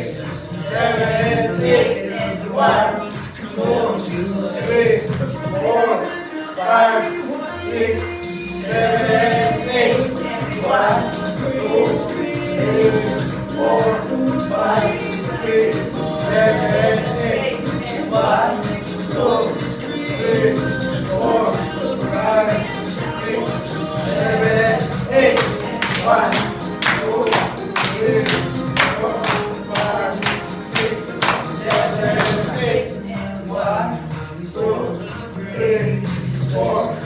7, 8, 1, 2, 3, 4, 5, 6, 7, 8, 1, 2, 3, 4, 5, 6, 7, 8, 1, 2, 3, 4, 5, 6, 7, 8, 1, 2, 3, 4, 5, 6, 7, 8, 1, 2, 3, 4,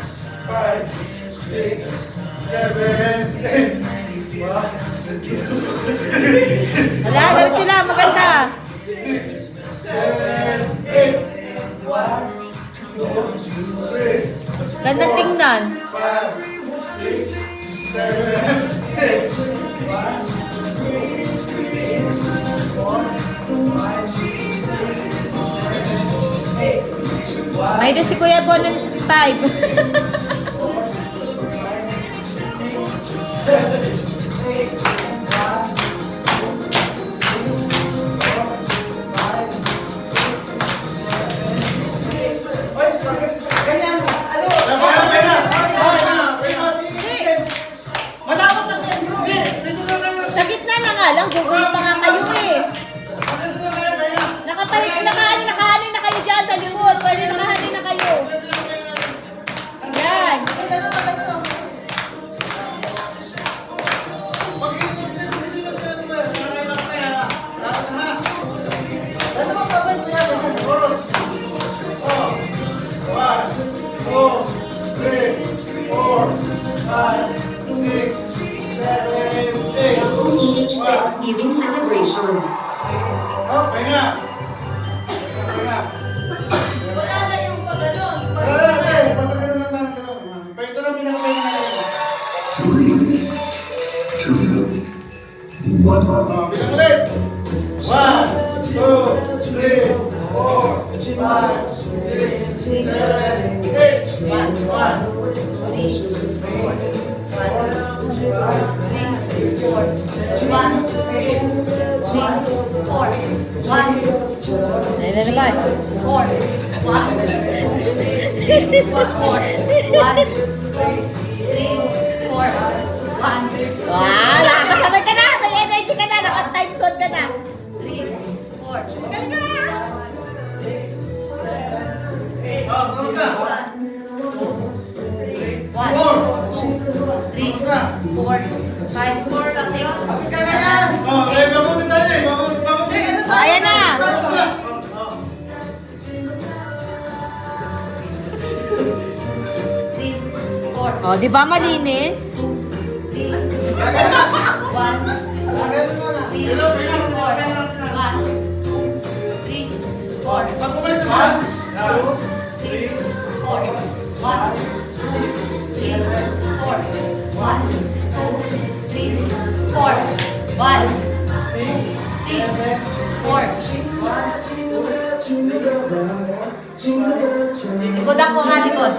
5, 6, 7, 8, 1, Wala, daw sila, maganda. 7, 8, 1, 2, 3, Ganda tingnan. 5, 6, 7, 8, 1, 2, 3, 4, 5, 6, 7, 8, 1, May doon si Kuya Bon ng 5. Sa gitna na nga lang, gugulo pa nga kayo eh. Nakahanin na kayo dyan sa likod. Pwede nakahanin na kayo. Yan. OEH Thanksgiving celebration. Oh, pahinga. Pahinga. Wala na yung pagano'n. Basta ganun lang naman, ganun. Ito lang pinakapahinga natin. 3, 2, 1. Oh, bilang ulit. 1, 2, 3, 4, 5, 6, 7, 8, Ayun na naman. Wow, nakakasabay ka na. May energy ka na. Naka-time zone ka na. Galing ka na. Oh, tapos na. 4. Oh, eh, bagutin tayo eh. Bagutin. Oh, ayan na. Oh, di ba malinis? Hello, pagpupalik ka. 4. Likod ako ha, likod.